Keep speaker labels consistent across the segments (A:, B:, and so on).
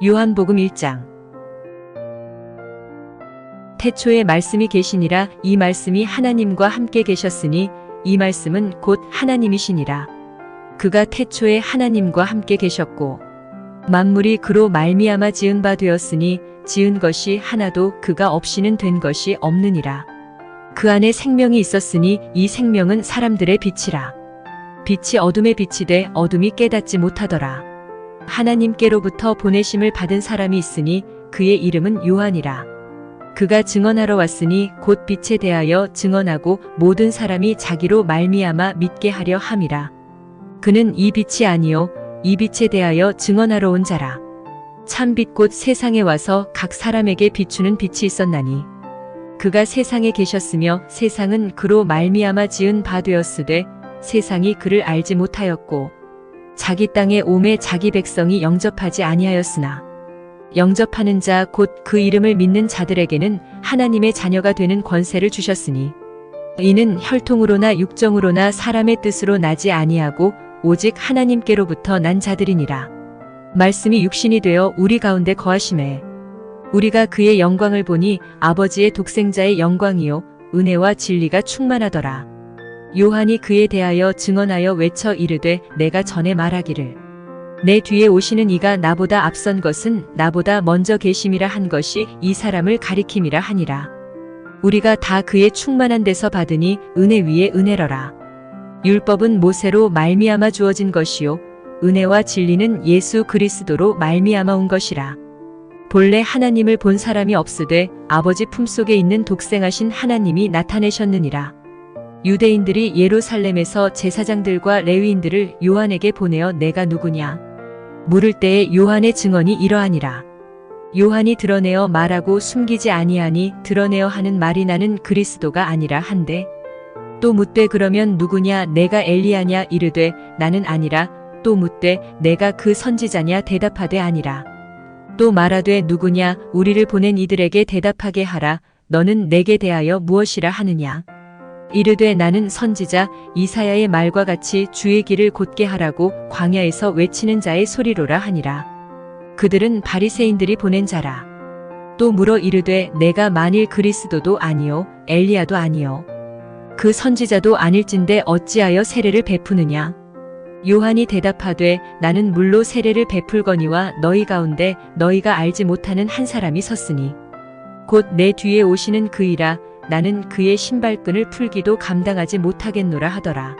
A: 요한복음 1장. 태초에 말씀이 계시니라. 이 말씀이 하나님과 함께 계셨으니 이 말씀은 곧 하나님이시니라. 그가 태초에 하나님과 함께 계셨고 만물이 그로 말미암아 지은 바 되었으니 지은 것이 하나도 그가 없이는 된 것이 없느니라. 그 안에 생명이 있었으니 이 생명은 사람들의 빛이라. 빛이 어둠에 비치되 어둠이 깨닫지 못하더라. 하나님께로부터 보내심을 받은 사람이 있으니 그의 이름은 요한이라. 그가 증언하러 왔으니 곧 빛에 대하여 증언하고 모든 사람이 자기로 말미암아 믿게 하려 함이라. 그는 이 빛이 아니요 이 빛에 대하여 증언하러 온 자라. 참빛 곧 세상에 와서 각 사람에게 비추는 빛이 있었나니 그가 세상에 계셨으며 세상은 그로 말미암아 지은 바 되었으되 세상이 그를 알지 못하였고 자기 땅에 오매 자기 백성이 영접하지 아니하였으나 영접하는 자 곧 그 이름을 믿는 자들에게는 하나님의 자녀가 되는 권세를 주셨으니 이는 혈통으로나 육정으로나 사람의 뜻으로 나지 아니하고 오직 하나님께로부터 난 자들이니라. 말씀이 육신이 되어 우리 가운데 거하심에 우리가 그의 영광을 보니 아버지의 독생자의 영광이요 은혜와 진리가 충만하더라. 요한이 그에 대하여 증언하여 외쳐 이르되 내가 전에 말하기를 내 뒤에 오시는 이가 나보다 앞선 것은 나보다 먼저 계심이라 한 것이 이 사람을 가리킴이라 하니라. 우리가 다 그의 충만한 데서 받으니 은혜 위에 은혜러라. 율법은 모세로 말미암아 주어진 것이요 은혜와 진리는 예수 그리스도로 말미암아 온 것이라. 본래 하나님을 본 사람이 없으되 아버지 품속에 있는 독생하신 하나님이 나타내셨느니라. 유대인들이 예루살렘에서 제사장들과 레위인들을 요한에게 보내어 내가 누구냐 물을 때에 요한의 증언이 이러하니라. 요한이 드러내어 말하고 숨기지 아니하니 드러내어 하는 말이 나는 그리스도가 아니라 한데 또 묻되 그러면 누구냐 내가 엘리야냐 이르되 나는 아니라 또 묻되 내가 그 선지자냐 대답하되 아니라 또 말하되 누구냐 우리를 보낸 이들에게 대답하게 하라 너는 내게 대하여 무엇이라 하느냐 이르되 나는 선지자 이사야의 말과 같이 주의 길을 곧게 하라고 광야에서 외치는 자의 소리로라 하니라. 그들은 바리새인들이 보낸 자라. 또 물어 이르되 내가 만일 그리스도도 아니요 엘리야도 아니요 그 선지자도 아닐진대 어찌하여 세례를 베푸느냐. 요한이 대답하되 나는 물로 세례를 베풀거니와 너희 가운데 너희가 알지 못하는 한 사람이 섰으니 곧 내 뒤에 오시는 그이라. 나는 그의 신발끈을 풀기도 감당하지 못하겠노라 하더라.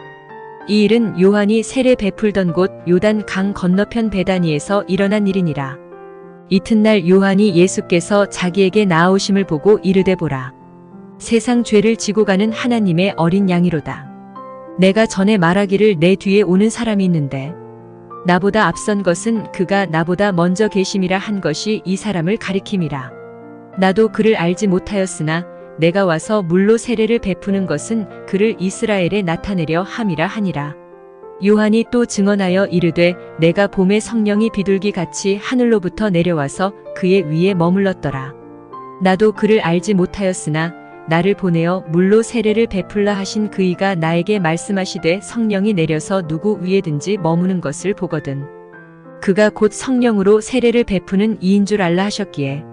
A: 이 일은 요한이 세례 베풀던 곳 요단 강 건너편 베다니에서 일어난 일이니라. 이튿날 요한이 예수께서 자기에게 나아오심을 보고 이르되 보라. 세상 죄를 지고 가는 하나님의 어린 양이로다. 내가 전에 말하기를 내 뒤에 오는 사람이 있는데 나보다 앞선 것은 그가 나보다 먼저 계심이라 한 것이 이 사람을 가리킴이라. 나도 그를 알지 못하였으나 내가 와서 물로 세례를 베푸는 것은 그를 이스라엘에 나타내려 함이라 하니라. 요한이 또 증언하여 이르되 내가 봄에 성령이 비둘기 같이 하늘로부터 내려와서 그의 위에 머물렀더라. 나도 그를 알지 못하였으나 나를 보내어 물로 세례를 베풀라 하신 그이가 나에게 말씀하시되 성령이 내려서 누구 위에든지 머무는 것을 보거든. 그가 곧 성령으로 세례를 베푸는 이인 줄 알라 하셨기에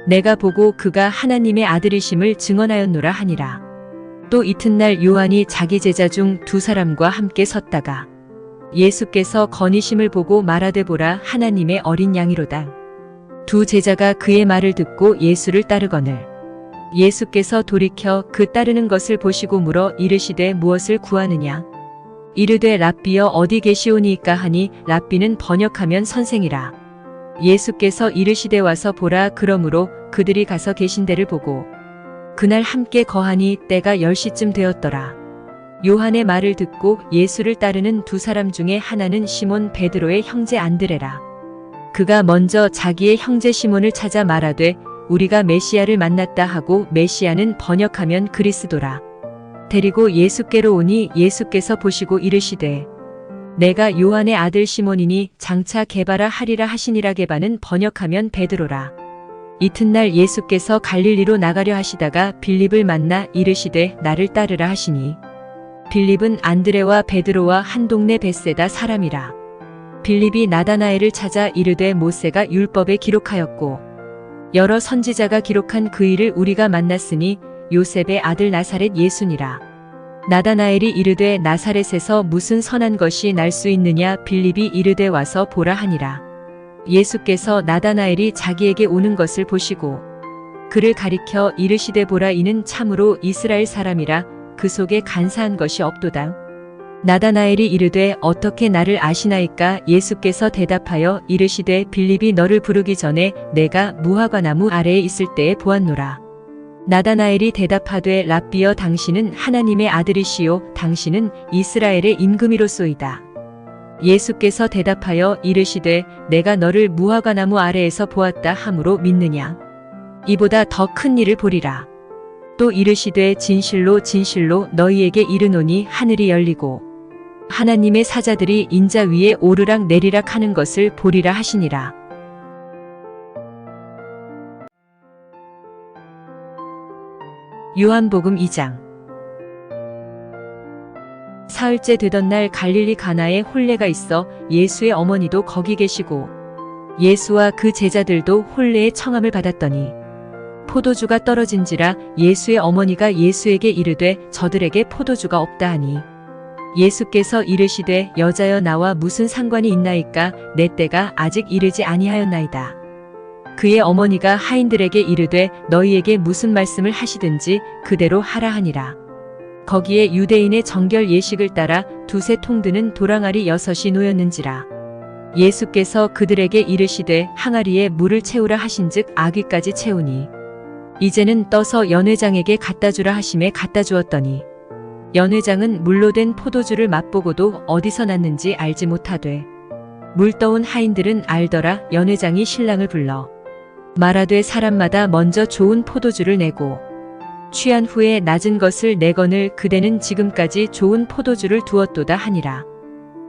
A: 내가 보고 그가 하나님의 아들이심을 증언하였노라 하니라. 또 이튿날 요한이 자기 제자 중 두 사람과 함께 섰다가 예수께서 거니심을 보고 말하되 보라 하나님의 어린 양이로다. 두 제자가 그의 말을 듣고 예수를 따르거늘 예수께서 돌이켜 그 따르는 것을 보시고 물어 이르시되 무엇을 구하느냐. 이르되 랍비여 어디 계시오니이까 하니 랍비는 번역하면 선생이라. 예수께서 이르시되 와서 보라. 그러므로 그들이 가서 계신 데를 보고 그날 함께 거하니 때가 10시쯤 되었더라. 요한의 말을 듣고 예수를 따르는 두 사람 중에 하나는 시몬 베드로의 형제 안드레라. 그가 먼저 자기의 형제 시몬을 찾아 말하되 우리가 메시아를 만났다 하고 메시아는 번역하면 그리스도라. 데리고 예수께로 오니 예수께서 보시고 이르시되 내가 요한의 아들 시몬이니 장차 게바라 하리라 하시니라. 게바는 번역하면 베드로라. 이튿날 예수께서 갈릴리로 나가려 하시다가 빌립을 만나 이르시되 나를 따르라 하시니 빌립은 안드레와 베드로와 한 동네 벳세다 사람이라. 빌립이 나다나엘을 찾아 이르되 모세가 율법에 기록하였고 여러 선지자가 기록한 그 일을 우리가 만났으니 요셉의 아들 나사렛 예수니라. 나다나엘이 이르되 나사렛에서 무슨 선한 것이 날 수 있느냐. 빌립이 이르되 와서 보라 하니라. 예수께서 나다나엘이 자기에게 오는 것을 보시고 그를 가리켜 이르시되 보라, 이는 참으로 이스라엘 사람이라. 그 속에 간사한 것이 없도다. 나다나엘이 이르되 어떻게 나를 아시나이까. 예수께서 대답하여 이르시되 빌립이 너를 부르기 전에 내가 무화과나무 아래에 있을 때에 보았노라. 나다나엘이 대답하되 랍비여, 당신은 하나님의 아들이시요 당신은 이스라엘의 임금이로소이다. 예수께서 대답하여 이르시되 내가 너를 무화과나무 아래에서 보았다 함으로 믿느냐. 이보다 더 큰 일을 보리라. 또 이르시되 진실로 진실로 너희에게 이르노니 하늘이 열리고 하나님의 사자들이 인자 위에 오르락 내리락 하는 것을 보리라 하시니라. 요한복음 2장. 사흘째 되던 날 갈릴리 가나에 혼례가 있어 예수의 어머니도 거기 계시고 예수와 그 제자들도 혼례의 청함을 받았더니 포도주가 떨어진지라. 예수의 어머니가 예수에게 이르되 저들에게 포도주가 없다 하니 예수께서 이르시되 여자여, 나와 무슨 상관이 있나이까. 내 때가 아직 이르지 아니하였나이다. 그의 어머니가 하인들에게 이르되 너희에게 무슨 말씀을 하시든지 그대로 하라 하니라. 거기에 유대인의 정결 예식을 따라 두세 통 드는 도랑아리 6이 놓였는지라. 예수께서 그들에게 이르시되 항아리에 물을 채우라 하신즉 아귀까지 채우니 이제는 떠서 연회장에게 갖다 주라 하심에 갖다 주었더니 연회장은 물로 된 포도주를 맛보고도 어디서 났는지 알지 못하되 물 떠온 하인들은 알더라. 연회장이 신랑을 불러 말하되 사람마다 먼저 좋은 포도주를 내고 취한 후에 낮은 것을 내거늘 그대는 지금까지 좋은 포도주를 두었도다 하니라.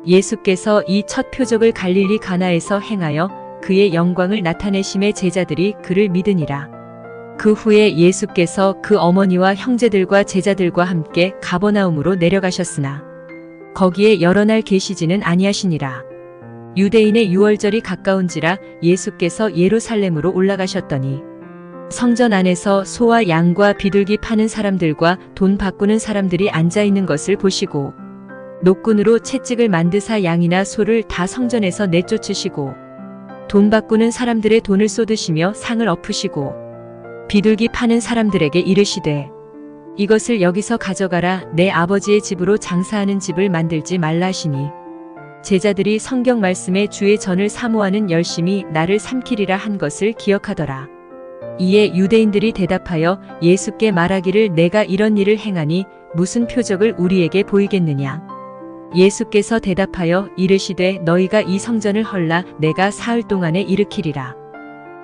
A: 예수께서 이 첫 표적을 갈릴리 가나에서 행하여 그의 영광을 나타내심에 제자들이 그를 믿으니라. 그 후에 예수께서 그 어머니와 형제들과 제자들과 함께 가버나움으로 내려가셨으나 거기에 여러 날 계시지는 아니하시니라. 유대인의 유월절이 가까운지라. 예수께서 예루살렘으로 올라가셨더니 성전 안에서 소와 양과 비둘기 파는 사람들과 돈 바꾸는 사람들이 앉아 있는 것을 보시고 노끈으로 채찍을 만드사 양이나 소를 다 성전에서 내쫓으시고 돈 바꾸는 사람들의 돈을 쏟으시며 상을 엎으시고 비둘기 파는 사람들에게 이르시되 이것을 여기서 가져가라. 내 아버지의 집으로 장사하는 집을 만들지 말라 하시니 제자들이 성경 말씀에 주의 전을 사모하는 열심히 나를 삼키리라 한 것을 기억하더라. 이에 유대인들이 대답하여 예수께 말하기를 내가 이런 일을 행하니 무슨 표적을 우리에게 보이겠느냐. 예수께서 대답하여 이르시되 너희가 이 성전을 헐라 내가 사흘 동안에 일으키리라.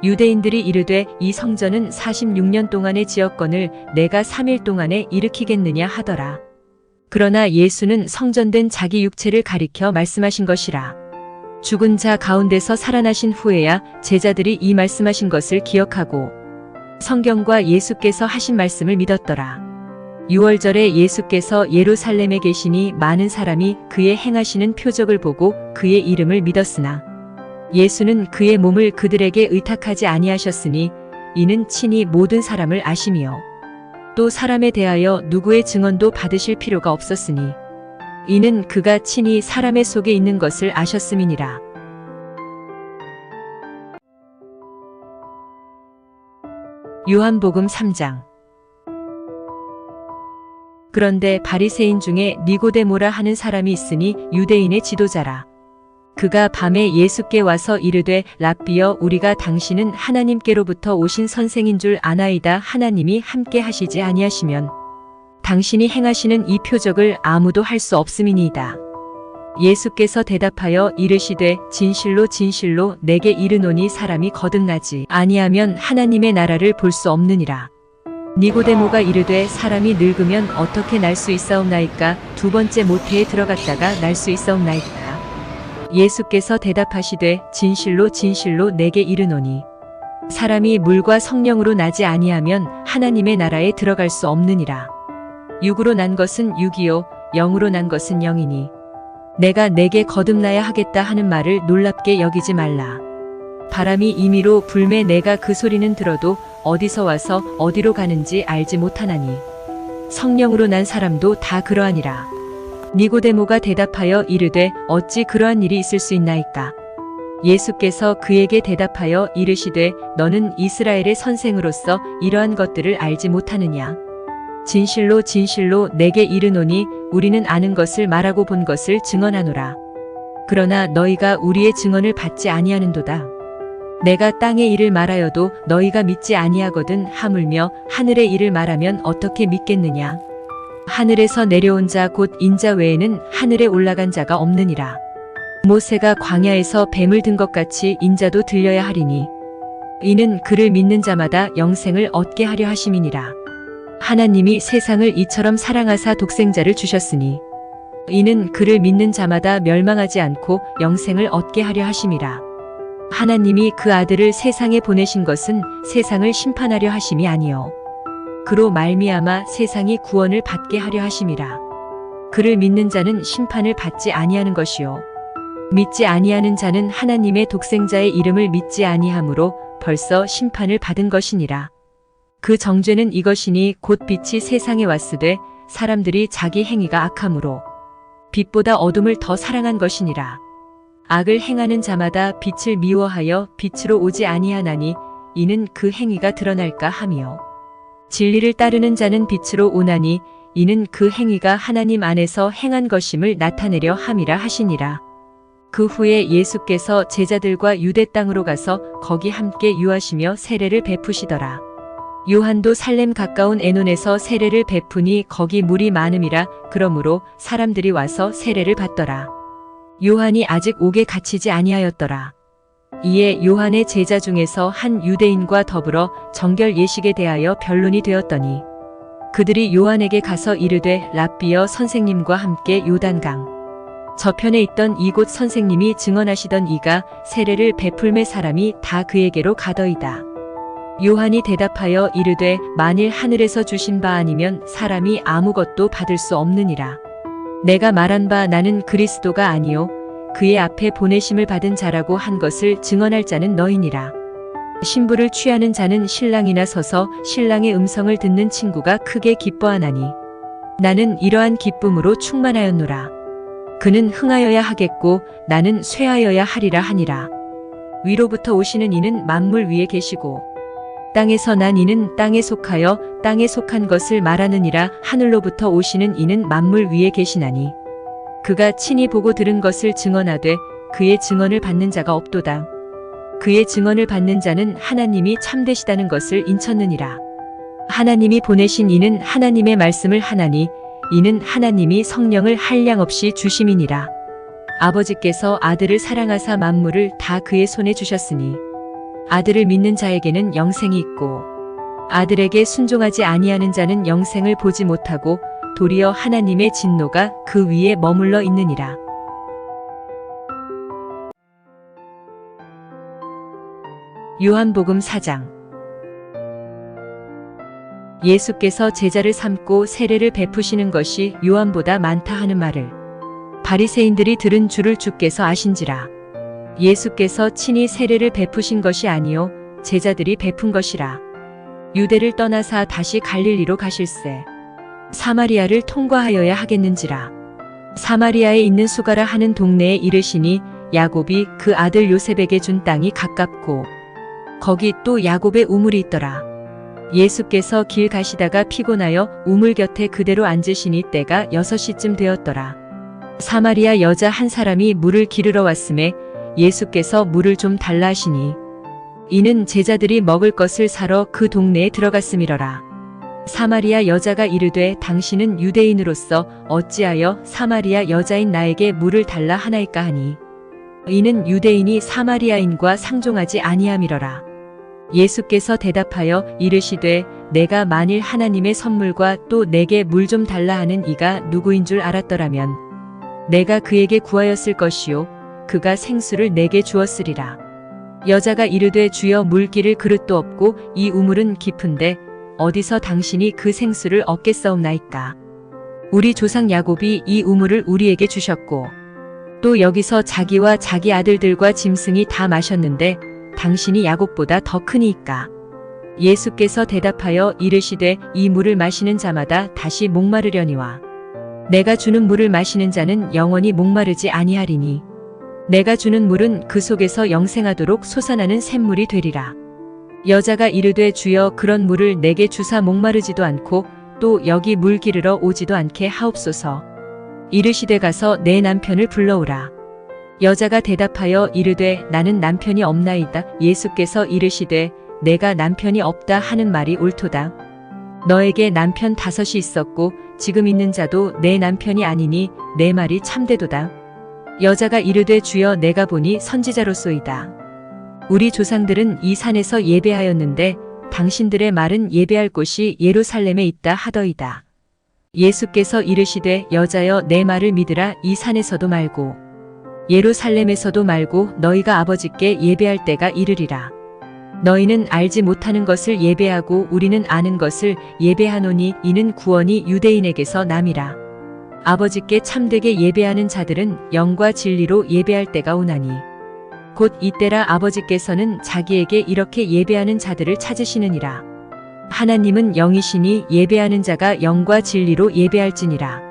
A: 유대인들이 이르되 이 성전은 46년 동안에 지었거늘 내가 3일 동안에 일으키겠느냐 하더라. 그러나 예수는 성전된 자기 육체를 가리켜 말씀하신 것이라. 죽은 자 가운데서 살아나신 후에야 제자들이 이 말씀하신 것을 기억하고 성경과 예수께서 하신 말씀을 믿었더라. 유월절에 예수께서 예루살렘에 계시니 많은 사람이 그의 행하시는 표적을 보고 그의 이름을 믿었으나 예수는 그의 몸을 그들에게 의탁하지 아니하셨으니 이는 친히 모든 사람을 아심이요 또 사람에 대하여 누구의 증언도 받으실 필요가 없었으니 이는 그가 친히 사람의 속에 있는 것을 아셨음이니라. 요한복음 3장. 그런데 바리새인 중에 니고데모라 하는 사람이 있으니 유대인의 지도자라. 그가 밤에 예수께 와서 이르되 랍비여, 우리가 당신은 하나님께로부터 오신 선생인 줄 아나이다. 하나님이 함께 하시지 아니하시면 당신이 행하시는 이 표적을 아무도 할 수 없음이니이다. 예수께서 대답하여 이르시되 진실로 진실로 내게 이르노니 사람이 거듭나지 아니하면 하나님의 나라를 볼 수 없느니라. 니고데모가 이르되 사람이 늙으면 어떻게 날 수 있사옵나이까? 두 번째 모태에 들어갔다가 날 수 있사옵나이까? 예수께서 대답하시되 진실로 진실로 내게 이르노니 사람이 물과 성령으로 나지 아니하면 하나님의 나라에 들어갈 수 없느니라. 육으로 난 것은 육이요 영으로 난 것은 영이니 내가 내게 거듭나야 하겠다 하는 말을 놀랍게 여기지 말라. 바람이 임의로 불매 내가 그 소리는 들어도 어디서 와서 어디로 가는지 알지 못하나니 성령으로 난 사람도 다 그러하니라. 니고데모가 대답하여 이르되 어찌 그러한 일이 있을 수 있나이까. 예수께서 그에게 대답하여 이르시되 너는 이스라엘의 선생으로서 이러한 것들을 알지 못하느냐. 진실로 진실로 내게 이르노니 우리는 아는 것을 말하고 본 것을 증언하노라. 그러나 너희가 우리의 증언을 받지 아니하는도다. 내가 땅의 일을 말하여도 너희가 믿지 아니하거든 하물며 하늘의 일을 말하면 어떻게 믿겠느냐. 하늘에서 내려온 자 곧 인자 외에는 하늘에 올라간 자가 없느니라. 모세가 광야에서 뱀을 든 것 같이 인자도 들려야 하리니 이는 그를 믿는 자마다 영생을 얻게 하려 하심이니라. 하나님이 세상을 이처럼 사랑하사 독생자를 주셨으니 이는 그를 믿는 자마다 멸망하지 않고 영생을 얻게 하려 하심이라. 하나님이 그 아들을 세상에 보내신 것은 세상을 심판하려 하심이 아니요 그로 말미암아 세상이 구원을 받게 하려 하심이라. 그를 믿는 자는 심판을 받지 아니하는 것이요 믿지 아니하는 자는 하나님의 독생자의 이름을 믿지 아니하므로 벌써 심판을 받은 것이니라. 그 정죄는 이것이니 곧 빛이 세상에 왔으되 사람들이 자기 행위가 악함으로 빛보다 어둠을 더 사랑한 것이니라. 악을 행하는 자마다 빛을 미워하여 빛으로 오지 아니하나니 이는 그 행위가 드러날까 함이요 진리를 따르는 자는 빛으로 오나니 이는 그 행위가 하나님 안에서 행한 것임을 나타내려 함이라 하시니라. 그 후에 예수께서 제자들과 유대 땅으로 가서 거기 함께 유하시며 세례를 베푸시더라. 요한도 살렘 가까운 에논에서 세례를 베푸니 거기 물이 많음이라. 그러므로 사람들이 와서 세례를 받더라. 요한이 아직 옥에 갇히지 아니하였더라. 이에 요한의 제자 중에서 한 유대인과 더불어 정결 예식에 대하여 변론이 되었더니 그들이 요한에게 가서 이르되 랍비여 선생님과 함께 요단강 저편에 있던 이곳 선생님이 증언하시던 이가 세례를 베풀매 사람이 다 그에게로 가더이다. 요한이 대답하여 이르되 만일 하늘에서 주신 바 아니면 사람이 아무것도 받을 수 없느니라. 내가 말한 바 나는 그리스도가 아니요 그의 앞에 보내심을 받은 자라고 한 것을 증언할 자는 너희니라. 신부를 취하는 자는 신랑이나 서서 신랑의 음성을 듣는 친구가 크게 기뻐하나니 나는 이러한 기쁨으로 충만하였노라. 그는 흥하여야 하겠고 나는 쇠하여야 하리라 하니라. 위로부터 오시는 이는 만물 위에 계시고 땅에서 난 이는 땅에 속하여 땅에 속한 것을 말하느니라. 하늘로부터 오시는 이는 만물 위에 계시나니 그가 친히 보고 들은 것을 증언하되 그의 증언을 받는 자가 없도다. 그의 증언을 받는 자는 하나님이 참되시다는 것을 인쳤느니라. 하나님이 보내신 이는 하나님의 말씀을 하나니 이는 하나님이 성령을 한량없이 주심이니라. 아버지께서 아들을 사랑하사 만물을 다 그의 손에 주셨으니 아들을 믿는 자에게는 영생이 있고 아들에게 순종하지 아니하는 자는 영생을 보지 못하고 도리어 하나님의 진노가 그 위에 머물러 있느니라. 요한복음 4장. 예수께서 제자를 삼고 세례를 베푸시는 것이 요한보다 많다 하는 말을 바리새인들이 들은 줄을 주께서 아신지라. 예수께서 친히 세례를 베푸신 것이 아니요 제자들이 베푼 것이라. 유대를 떠나사 다시 갈릴리로 가실새 사마리아를 통과하여야 하겠는지라. 사마리아에 있는 수가라 하는 동네에 이르시니 야곱이 그 아들 요셉에게 준 땅이 가깝고 거기 또 야곱의 우물이 있더라. 예수께서 길 가시다가 피곤하여 우물 곁에 그대로 앉으시니 때가 6시쯤 되었더라. 사마리아 여자 한 사람이 물을 기르러 왔음에 예수께서 물을 좀 달라 하시니 이는 제자들이 먹을 것을 사러 그 동네에 들어갔음이러라. 사마리아 여자가 이르되 당신은 유대인으로서 어찌하여 사마리아 여자인 나에게 물을 달라 하나이까 하니 이는 유대인이 사마리아인과 상종하지 아니함이러라. 예수께서 대답하여 이르시되 내가 만일 하나님의 선물과 또 내게 물 좀 달라 하는 이가 누구인 줄 알았더라면 내가 그에게 구하였을 것이요 그가 생수를 내게 주었으리라. 여자가 이르되 주여 물기를 그릇도 없고 이 우물은 깊은데 어디서 당신이 그 생수를 얻겠사옵나이까. 우리 조상 야곱이 이 우물을 우리에게 주셨고 또 여기서 자기와 자기 아들들과 짐승이 다 마셨는데 당신이 야곱보다 더 크니이까. 예수께서 대답하여 이르시되 이 물을 마시는 자마다 다시 목마르려니와 내가 주는 물을 마시는 자는 영원히 목마르지 아니하리니 내가 주는 물은 그 속에서 영생하도록 솟아나는 샘물이 되리라. 여자가 이르되 주여 그런 물을 내게 주사 목마르지도 않고 또 여기 물 기르러 오지도 않게 하옵소서. 이르시되 가서 내 남편을 불러오라. 여자가 대답하여 이르되 나는 남편이 없나이다. 예수께서 이르시되 내가 남편이 없다 하는 말이 옳도다. 너에게 남편 5이 있었고 지금 있는 자도 내 남편이 아니니 내 말이 참되도다. 여자가 이르되 주여 내가 보니 선지자로소이다. 우리 조상들은 이 산에서 예배하였는데 당신들의 말은 예배할 곳이 예루살렘에 있다 하더이다. 예수께서 이르시되 여자여 내 말을 믿으라. 이 산에서도 말고 예루살렘에서도 말고 너희가 아버지께 예배할 때가 이르리라. 너희는 알지 못하는 것을 예배하고 우리는 아는 것을 예배하노니 이는 구원이 유대인에게서 남이라. 아버지께 참되게 예배하는 자들은 영과 진리로 예배할 때가 오나니 곧 이때라. 아버지께서는 자기에게 이렇게 예배하는 자들을 찾으시느니라. 하나님은 영이시니 예배하는 자가 영과 진리로 예배할지니라.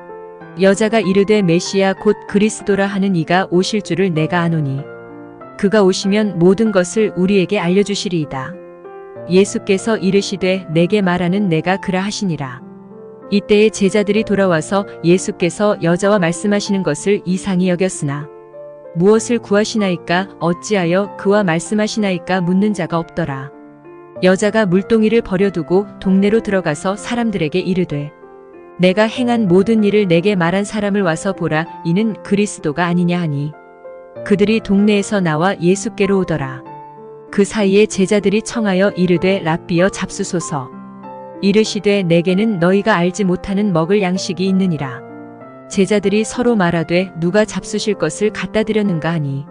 A: 여자가 이르되 메시아 곧 그리스도라 하는 이가 오실 줄을 내가 아노니 그가 오시면 모든 것을 우리에게 알려주시리이다. 예수께서 이르시되 내게 말하는 내가 그라 하시니라. 이때에 제자들이 돌아와서 예수께서 여자와 말씀하시는 것을 이상히 여겼으나 무엇을 구하시나이까 어찌하여 그와 말씀하시나이까 묻는 자가 없더라. 여자가 물동이를 버려두고 동네로 들어가서 사람들에게 이르되 내가 행한 모든 일을 내게 말한 사람을 와서 보라. 이는 그리스도가 아니냐 하니 그들이 동네에서 나와 예수께로 오더라. 그 사이에 제자들이 청하여 이르되 랍비여 잡수소서. 이르시되 내게는 너희가 알지 못하는 먹을 양식이 있느니라. 제자들이 서로 말하되 누가 잡수실 것을 갖다 드렸는가 하니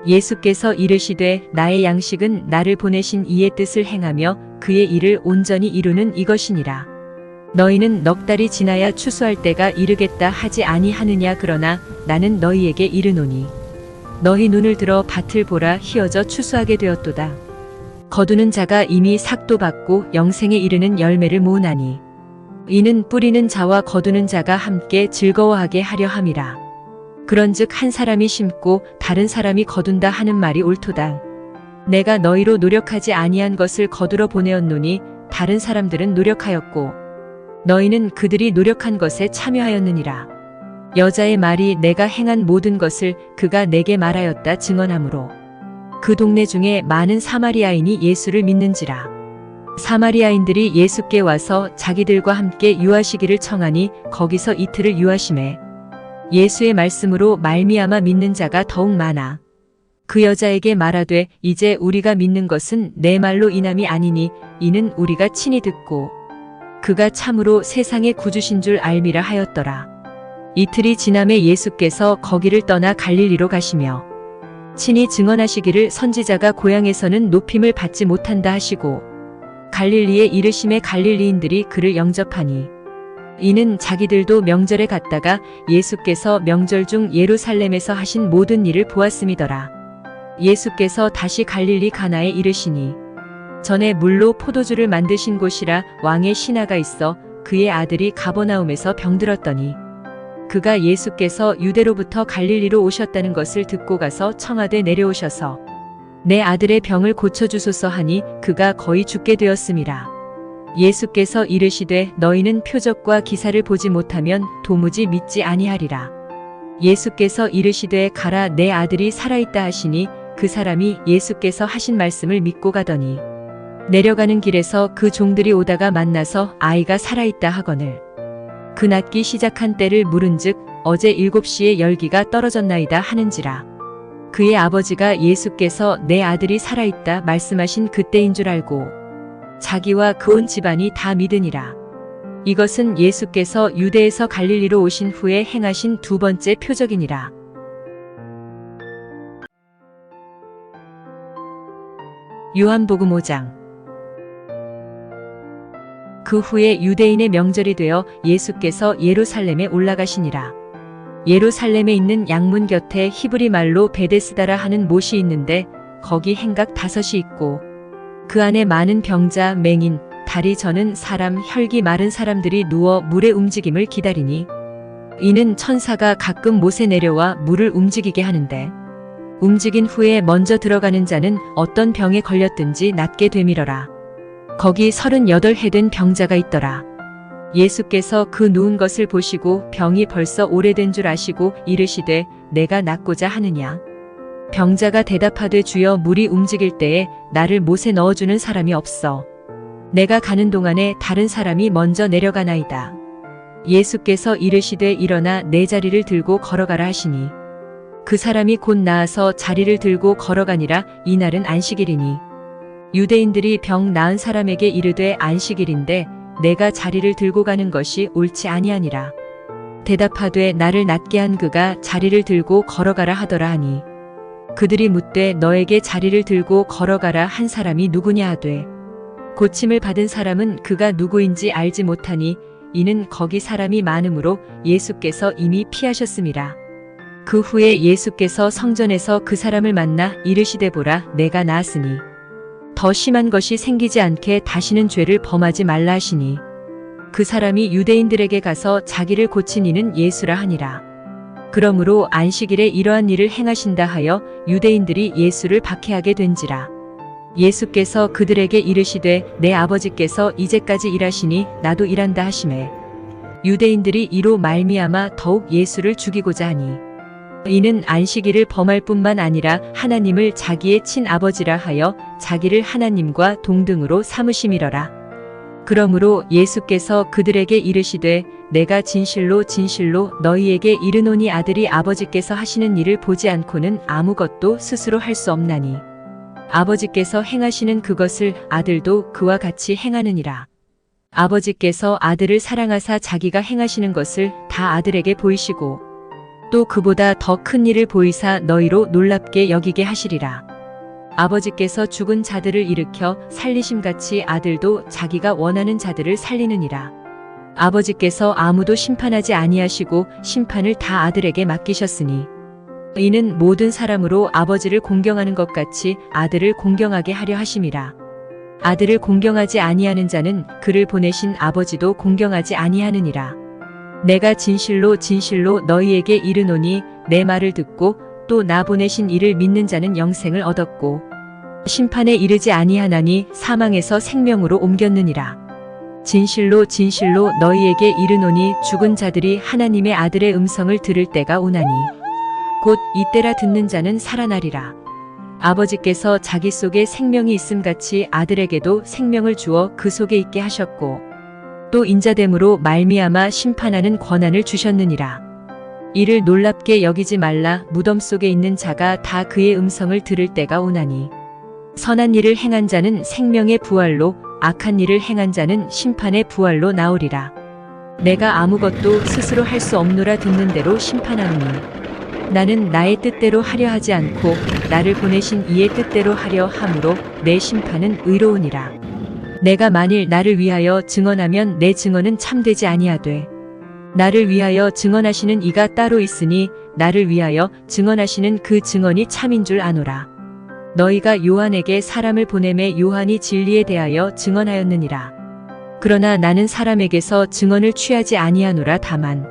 A: 예수께서 이르시되 나의 양식은 나를 보내신 이의 뜻을 행하며 그의 일을 온전히 이루는 이것이니라. 너희는 넉 달이 지나야 추수할 때가 이르겠다 하지 아니하느냐. 그러나 나는 너희에게 이르노니 너희 눈을 들어 밭을 보라. 희어져 추수하게 되었도다. 거두는 자가 이미 삭도 받고 영생에 이르는 열매를 모으나니 이는 뿌리는 자와 거두는 자가 함께 즐거워하게 하려 함이라. 그런즉 한 사람이 심고 다른 사람이 거둔다 하는 말이 옳도다. 내가 너희로 노력하지 아니한 것을 거두러 보내었노니 다른 사람들은 노력하였고 너희는 그들이 노력한 것에 참여하였느니라. 여자의 말이 내가 행한 모든 것을 그가 내게 말하였다 증언하므로 그 동네 중에 많은 사마리아인이 예수를 믿는지라. 사마리아인들이 예수께 와서 자기들과 함께 유하시기를 청하니 거기서 이틀을 유하심에 예수의 말씀으로 말미암아 믿는 자가 더욱 많아. 그 여자에게 말하되 이제 우리가 믿는 것은 내 말로 인함이 아니니 이는 우리가 친히 듣고 그가 참으로 세상의 구주신 줄 알미라 하였더라. 이틀이 지남에 예수께서 거기를 떠나 갈릴리로 가시며 친히 증언하시기를 선지자가 고향에서는 높임을 받지 못한다 하시고 갈릴리에 이르심에 갈릴리인들이 그를 영접하니 이는 자기들도 명절에 갔다가 예수께서 명절 중 예루살렘에서 하신 모든 일을 보았음이더라. 예수께서 다시 갈릴리 가나에 이르시니 전에 물로 포도주를 만드신 곳이라. 왕의 신하가 있어 그의 아들이 가버나움에서 병들었더니 그가 예수께서 유대로부터 갈릴리로 오셨다는 것을 듣고 가서 청하되 내려오셔서 내 아들의 병을 고쳐주소서 하니 그가 거의 죽게 되었음이라. 예수께서 이르시되 너희는 표적과 기사를 보지 못하면 도무지 믿지 아니하리라. 예수께서 이르시되 가라 내 아들이 살아있다 하시니 그 사람이 예수께서 하신 말씀을 믿고 가더니 내려가는 길에서 그 종들이 오다가 만나서 아이가 살아있다 하거늘 그 낫기 시작한 때를 물은즉 어제 7시에 열기가 떨어졌나이다 하는지라. 그의 아버지가 예수께서 내 아들이 살아있다 말씀하신 그때인 줄 알고 자기와 그 온 집안이 다 믿으니라. 이것은 예수께서 유대에서 갈릴리로 오신 후에 행하신 두 번째 표적이니라. 요한복음 5장. 그 후에 유대인의 명절이 되어 예수께서 예루살렘에 올라가시니라. 예루살렘에 있는 양문 곁에 히브리 말로 베데스다라 하는 못이 있는데 거기 행각 5이 있고 그 안에 많은 병자, 맹인, 다리 저는 사람, 혈기 마른 사람들이 누워 물의 움직임을 기다리니 이는 천사가 가끔 못에 내려와 물을 움직이게 하는데 움직인 후에 먼저 들어가는 자는 어떤 병에 걸렸든지 낫게 되밀어라. 거기 38해 된 병자가 있더라. 예수께서 그 누운 것을 보시고 병이 벌써 오래된 줄 아시고 이르시되 내가 낫고자 하느냐. 병자가 대답하되 주여 물이 움직일 때에 나를 못에 넣어주는 사람이 없어. 내가 가는 동안에 다른 사람이 먼저 내려가나이다. 예수께서 이르시되 일어나 내 자리를 들고 걸어가라 하시니 그 사람이 곧 나아서 자리를 들고 걸어가니라. 이날은 안식일이니 유대인들이 병 나은 사람에게 이르되 안식일인데 내가 자리를 들고 가는 것이 옳지 아니하니라. 대답하되 나를 낫게 한 그가 자리를 들고 걸어가라 하더라 하니 그들이 묻되 너에게 자리를 들고 걸어가라 한 사람이 누구냐 하되 고침을 받은 사람은 그가 누구인지 알지 못하니 이는 거기 사람이 많으므로 예수께서 이미 피하셨음이라. 그 후에 예수께서 성전에서 그 사람을 만나 이르시되 보라 내가 나았으니 더 심한 것이 생기지 않게 다시는 죄를 범하지 말라 하시니 그 사람이 유대인들에게 가서 자기를 고친 이는 예수라 하니라. 그러므로 안식일에 이러한 일을 행하신다 하여 유대인들이 예수를 박해하게 된지라. 예수께서 그들에게 이르시되 내 아버지께서 이제까지 일하시니 나도 일한다 하시매 유대인들이 이로 말미암아 더욱 예수를 죽이고자 하니 이는 안식일을 범할 뿐만 아니라 하나님을 자기의 친아버지라 하여 자기를 하나님과 동등으로 삼으심이러라. 그러므로 예수께서 그들에게 이르시되 내가 진실로 진실로 너희에게 이르노니 아들이 아버지께서 하시는 일을 보지 않고는 아무것도 스스로 할 수 없나니 아버지께서 행하시는 그것을 아들도 그와 같이 행하느니라. 아버지께서 아들을 사랑하사 자기가 행하시는 것을 다 아들에게 보이시고 또 그보다 더 큰 일을 보이사 너희로 놀랍게 여기게 하시리라. 아버지께서 죽은 자들을 일으켜 살리심같이 아들도 자기가 원하는 자들을 살리느니라. 아버지께서 아무도 심판하지 아니하시고 심판을 다 아들에게 맡기셨으니 이는 모든 사람으로 아버지를 공경하는 것 같이 아들을 공경하게 하려 하심이라. 아들을 공경하지 아니하는 자는 그를 보내신 아버지도 공경하지 아니하느니라. 내가 진실로 진실로 너희에게 이르노니 내 말을 듣고 또 나 보내신 이를 믿는 자는 영생을 얻었고 심판에 이르지 아니하나니 사망에서 생명으로 옮겼느니라. 진실로 진실로 너희에게 이르노니 죽은 자들이 하나님의 아들의 음성을 들을 때가 오나니 곧 이때라 듣는 자는 살아나리라. 아버지께서 자기 속에 생명이 있음같이 아들에게도 생명을 주어 그 속에 있게 하셨고 또 인자됨으로 말미암아 심판하는 권한을 주셨느니라. 이를 놀랍게 여기지 말라. 무덤 속에 있는 자가 다 그의 음성을 들을 때가 오나니 선한 일을 행한 자는 생명의 부활로 악한 일을 행한 자는 심판의 부활로 나오리라. 내가 아무것도 스스로 할 수 없노라 듣는 대로 심판하노니 나는 나의 뜻대로 하려 하지 않고 나를 보내신 이의 뜻대로 하려 함으로 내 심판은 의로우니라. 내가 만일 나를 위하여 증언하면 내 증언은 참되지 아니하되 나를 위하여 증언하시는 이가 따로 있으니 나를 위하여 증언하시는 그 증언이 참인 줄 아노라. 너희가 요한에게 사람을 보내매 요한이 진리에 대하여 증언하였느니라. 그러나 나는 사람에게서 증언을 취하지 아니하노라. 다만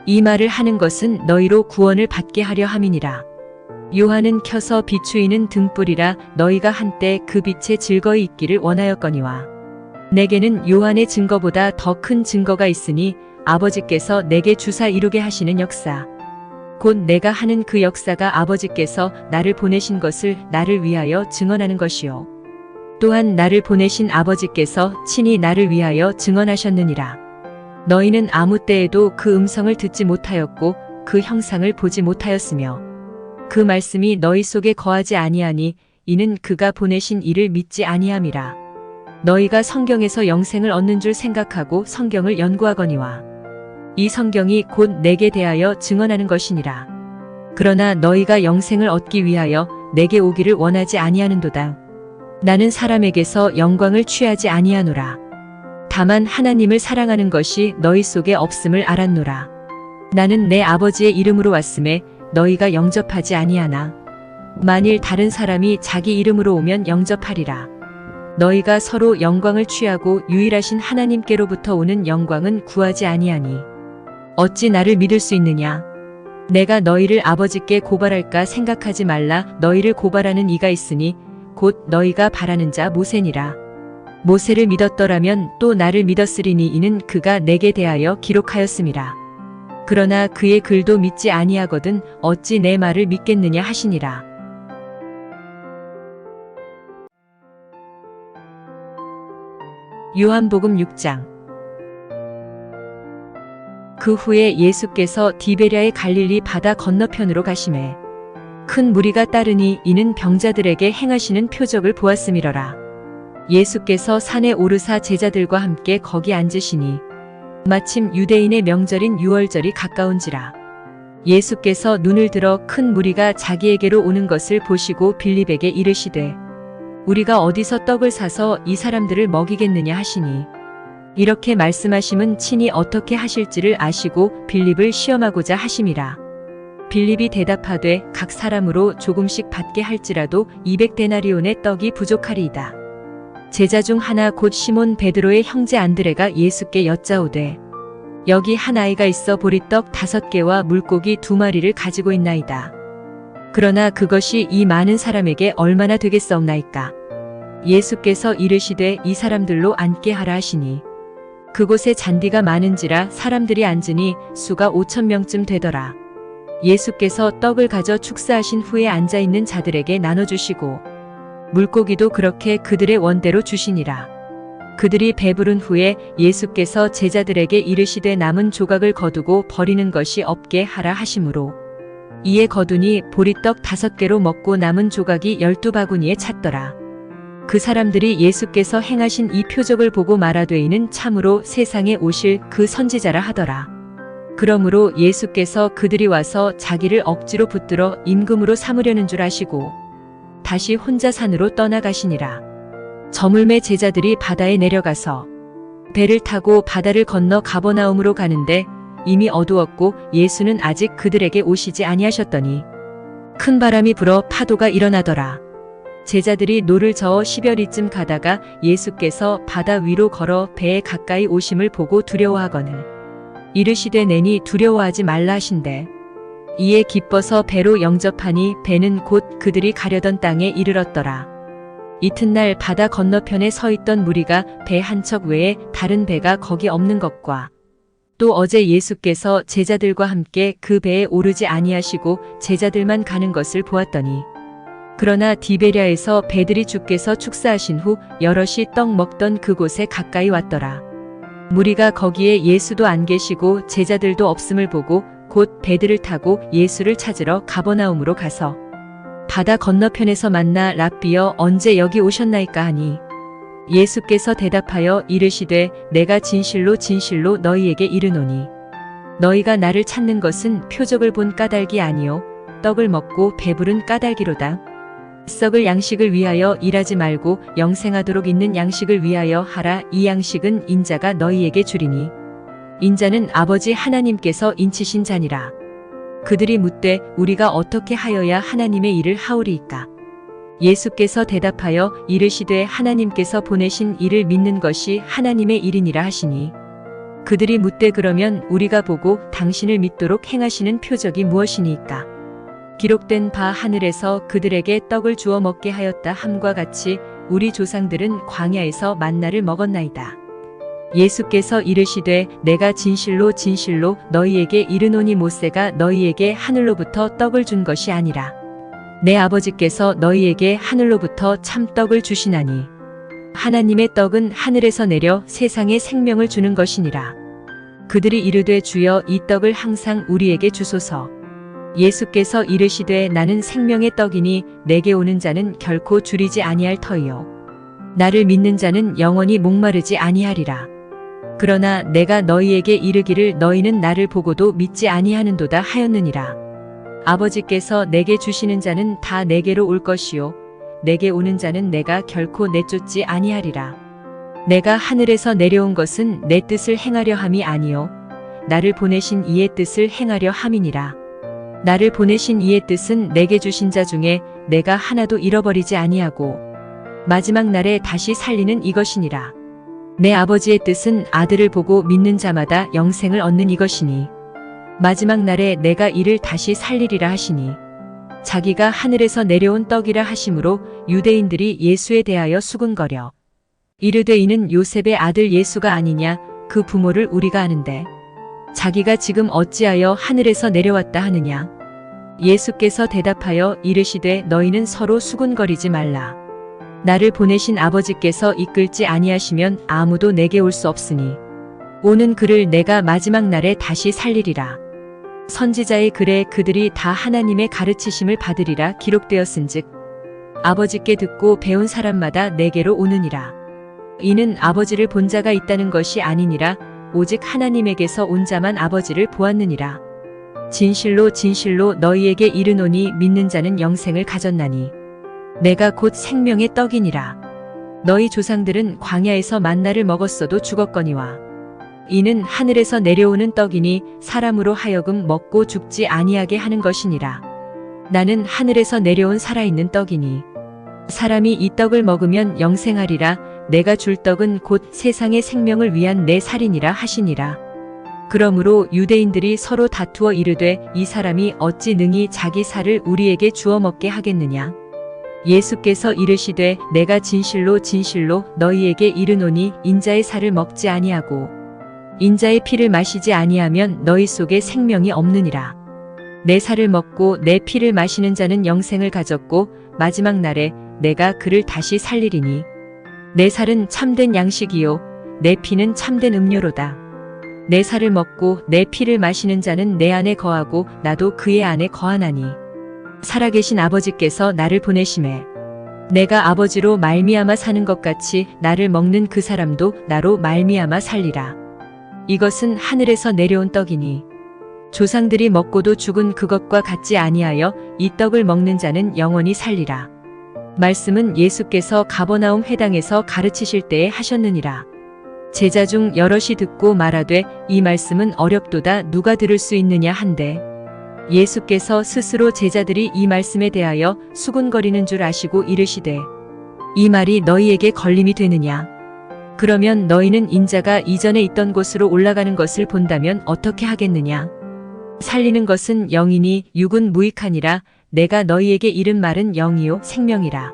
A: 이 말을 하는 것은 너희로 구원을 받게 하려 함이니라. 요한은 켜서 비추이는 등불이라 너희가 한때 그 빛에 즐거이 있기를 원하였거니와 내게는 요한의 증거보다 더 큰 증거가 있으니 아버지께서 내게 주사 이루게 하시는 역사 곧 내가 하는 그 역사가 아버지께서 나를 보내신 것을 나를 위하여 증언하는 것이요 또한 나를 보내신 아버지께서 친히 나를 위하여 증언하셨느니라. 너희는 아무 때에도 그 음성을 듣지 못하였고 그 형상을 보지 못하였으며 그 말씀이 너희 속에 거하지 아니하니 이는 그가 보내신 이를 믿지 아니함이라. 너희가 성경에서 영생을 얻는 줄 생각하고 성경을 연구하거니와 이 성경이 곧 내게 대하여 증언하는 것이니라. 그러나 너희가 영생을 얻기 위하여 내게 오기를 원하지 아니하는도다. 나는 사람에게서 영광을 취하지 아니하노라. 다만 하나님을 사랑하는 것이 너희 속에 없음을 알았노라. 나는 내 아버지의 이름으로 왔음에 너희가 영접하지 아니하나. 만일 다른 사람이 자기 이름으로 오면 영접하리라. 너희가 서로 영광을 취하고 유일하신 하나님께로부터 오는 영광은 구하지 아니하니 어찌 나를 믿을 수 있느냐. 내가 너희를 아버지께 고발할까 생각하지 말라. 너희를 고발하는 이가 있으니 곧 너희가 바라는 자 모세니라. 모세를 믿었더라면 또 나를 믿었으리니 이는 그가 내게 대하여 기록하였음이라. 그러나 그의 글도 믿지 아니하거든 어찌 내 말을 믿겠느냐 하시니라. 요한복음 6장. 그 후에 예수께서 디베랴의 갈릴리 바다 건너편으로 가시매 큰 무리가 따르니 이는 병자들에게 행하시는 표적을 보았음이러라. 예수께서 산에 오르사 제자들과 함께 거기 앉으시니 마침 유대인의 명절인 유월절이 가까운지라. 예수께서 눈을 들어 큰 무리가 자기에게로 오는 것을 보시고 빌립에게 이르시되 우리가 어디서 떡을 사서 이 사람들을 먹이겠느냐 하시니 이렇게 말씀하심은 친히 어떻게 하실지를 아시고 빌립을 시험하고자 하심이라. 빌립이 대답하되 각 사람으로 조금씩 받게 할지라도 200데나리온의 떡이 부족하리이다. 제자 중 하나 곧 시몬 베드로의 형제 안드레가 예수께 여짜오되 여기 한 아이가 있어 보리떡 5개와 물고기 2마리를 가지고 있나이다. 그러나 그것이 이 많은 사람에게 얼마나 되겠사옵나이까. 예수께서 이르시되 이 사람들로 앉게 하라 하시니 그곳에 잔디가 많은지라 사람들이 앉으니 수가 5,000명쯤 되더라. 예수께서 떡을 가져 축사하신 후에 앉아있는 자들에게 나눠주시고 물고기도 그렇게 그들의 원대로 주시니라. 그들이 배부른 후에 예수께서 제자들에게 이르시되 남은 조각을 거두고 버리는 것이 없게 하라 하시므로 이에 거두니 보리떡 5개로 먹고 남은 조각이 12바구니에 찼더라. 그 사람들이 예수께서 행하신 이 표적을 보고 말하되 이는 참으로 세상에 오실 그 선지자라 하더라. 그러므로 예수께서 그들이 와서 자기를 억지로 붙들어 임금으로 삼으려는 줄 아시고 다시 혼자 산으로 떠나가시니라. 저물매 제자들이 바다에 내려가서 배를 타고 바다를 건너 가버나움으로 가는데 이미 어두웠고 예수는 아직 그들에게 오시지 아니하셨더니 큰 바람이 불어 파도가 일어나더라. 제자들이 노를 저어 10여리쯤 가다가 예수께서 바다 위로 걸어 배에 가까이 오심을 보고 두려워하거늘 이르시되 내니 두려워하지 말라 하신대 이에 기뻐서 배로 영접하니 배는 곧 그들이 가려던 땅에 이르렀더라. 이튿날 바다 건너편에 서 있던 무리가 배 한 척 외에 다른 배가 거기 없는 것과 또 어제 예수께서 제자들과 함께 그 배에 오르지 아니하시고 제자들만 가는 것을 보았더니 그러나 디베랴에서 배들이 주께서 축사하신 후 여럿이 떡 먹던 그곳에 가까이 왔더라. 무리가 거기에 예수도 안 계시고 제자들도 없음을 보고 곧 배들을 타고 예수를 찾으러 가버나움으로 가서 바다 건너편에서 만나 랍비여 언제 여기 오셨나이까 하니 예수께서 대답하여 이르시되 내가 진실로 진실로 너희에게 이르노니 너희가 나를 찾는 것은 표적을 본 까닭이 아니요 떡을 먹고 배부른 까닭이로다. 썩을 양식을 위하여 일하지 말고 영생하도록 있는 양식을 위하여 하라. 이 양식은 인자가 너희에게 주리니 인자는 아버지 하나님께서 인치신 자니라. 그들이 묻되 우리가 어떻게 하여야 하나님의 일을 하오리이까. 예수께서 대답하여 이르시되 하나님께서 보내신 이를 믿는 것이 하나님의 일이니라 하시니 그들이 묻되 그러면 우리가 보고 당신을 믿도록 행하시는 표적이 무엇이니까. 기록된 바 하늘에서 그들에게 떡을 주어 먹게 하였다 함과 같이 우리 조상들은 광야에서 만나를 먹었나이다. 예수께서 이르시되 내가 진실로 진실로 너희에게 이르노니 모세가 너희에게 하늘로부터 떡을 준 것이 아니라 내 아버지께서 너희에게 하늘로부터 참떡을 주시나니 하나님의 떡은 하늘에서 내려 세상에 생명을 주는 것이니라. 그들이 이르되 주여 이 떡을 항상 우리에게 주소서. 예수께서 이르시되 나는 생명의 떡이니 내게 오는 자는 결코 줄이지 아니할 터이요 나를 믿는 자는 영원히 목마르지 아니하리라. 그러나 내가 너희에게 이르기를 너희는 나를 보고도 믿지 아니하는도다 하였느니라. 아버지께서 내게 주시는 자는 다 내게로 올 것이요 내게 오는 자는 내가 결코 내쫓지 아니하리라. 내가 하늘에서 내려온 것은 내 뜻을 행하려 함이 아니요 나를 보내신 이의 뜻을 행하려 함이니라. 나를 보내신 이의 뜻은 내게 주신 자 중에 내가 하나도 잃어버리지 아니하고 마지막 날에 다시 살리는 이것이니라. 내 아버지의 뜻은 아들을 보고 믿는 자마다 영생을 얻는 이것이니 마지막 날에 내가 이를 다시 살리리라 하시니 자기가 하늘에서 내려온 떡이라 하심으로 유대인들이 예수에 대하여 수군거려 이르되 이는 요셉의 아들 예수가 아니냐. 그 부모를 우리가 아는데 자기가 지금 어찌하여 하늘에서 내려왔다 하느냐. 예수께서 대답하여 이르시되 너희는 서로 수군거리지 말라. 나를 보내신 아버지께서 이끌지 아니하시면 아무도 내게 올 수 없으니 오는 그를 내가 마지막 날에 다시 살리리라. 선지자의 글에 그들이 다 하나님의 가르치심을 받으리라 기록되었은즉 아버지께 듣고 배운 사람마다 내게로 오느니라. 이는 아버지를 본 자가 있다는 것이 아니니라. 오직 하나님에게서 온 자만 아버지를 보았느니라. 진실로 진실로 너희에게 이르노니 믿는 자는 영생을 가졌나니 내가 곧 생명의 떡이니라. 너희 조상들은 광야에서 만나를 먹었어도 죽었거니와 이는 하늘에서 내려오는 떡이니 사람으로 하여금 먹고 죽지 아니하게 하는 것이니라. 나는 하늘에서 내려온 살아있는 떡이니 사람이 이 떡을 먹으면 영생하리라. 내가 줄 떡은 곧 세상의 생명을 위한 내 살이니라 하시니라. 그러므로 유대인들이 서로 다투어 이르되 이 사람이 어찌 능히 자기 살을 우리에게 주어 먹게 하겠느냐. 예수께서 이르시되 내가 진실로 진실로 너희에게 이르노니 인자의 살을 먹지 아니하고 인자의 피를 마시지 아니하면 너희 속에 생명이 없느니라. 내 살을 먹고 내 피를 마시는 자는 영생을 가졌고 마지막 날에 내가 그를 다시 살리리니 내 살은 참된 양식이요 내 피는 참된 음료로다. 내 살을 먹고 내 피를 마시는 자는 내 안에 거하고 나도 그의 안에 거하나니 살아계신 아버지께서 나를 보내심에 내가 아버지로 말미암아 사는 것 같이 나를 먹는 그 사람도 나로 말미암아 살리라. 이것은 하늘에서 내려온 떡이니 조상들이 먹고도 죽은 그것과 같지 아니하여 이 떡을 먹는 자는 영원히 살리라. 말씀은 예수께서 가버나움 회당에서 가르치실 때에 하셨느니라. 제자 중 여럿이 듣고 말하되 이 말씀은 어렵도다 누가 들을 수 있느냐 한데 예수께서 스스로 제자들이 이 말씀에 대하여 수군거리는 줄 아시고 이르시되 이 말이 너희에게 걸림이 되느냐. 그러면 너희는 인자가 이전에 있던 곳으로 올라가는 것을 본다면 어떻게 하겠느냐. 살리는 것은 영이니 육은 무익하니라. 내가 너희에게 이른 말은 영이요 생명이라.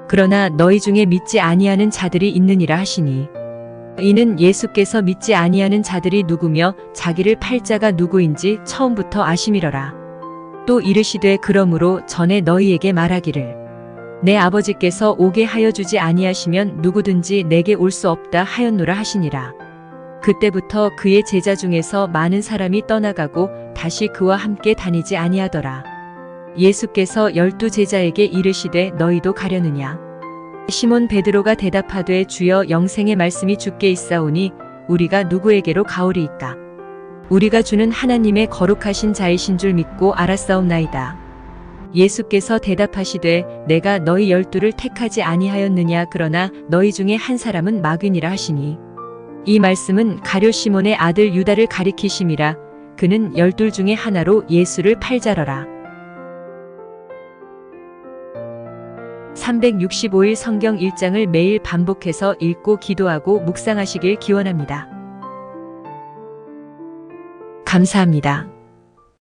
A: 그러나 너희 중에 믿지 아니하는 자들이 있느니라 하시니 이는 예수께서 믿지 아니하는 자들이 누구며 자기를 팔 자가 누구인지 처음부터 아심이러라. 또 이르시되 그러므로 전에 너희에게 말하기를 내 아버지께서 오게 하여 주지 아니하시면 누구든지 내게 올 수 없다 하였노라 하시니라. 그때부터 그의 제자 중에서 많은 사람이 떠나가고 다시 그와 함께 다니지 아니하더라. 예수께서 12 제자에게 이르시되 너희도 가려느냐. 시몬 베드로가 대답하되 주여 영생의 말씀이 주께 있사오니 우리가 누구에게로 가오리이까. 우리가 주는 하나님의 거룩하신 자이신 줄 믿고 알았사옵나이다. 예수께서 대답하시되 내가 너희 12를 택하지 아니하였느냐. 그러나 너희 중에 한 사람은 마귀니라 하시니 이 말씀은 가룟 시몬의 아들 유다를 가리키심이라. 그는 12 중에 하나로 예수를 팔자러라. 365일 성경 1장을 매일 반복해서 읽고 기도하고 묵상하시길 기원합니다. 감사합니다.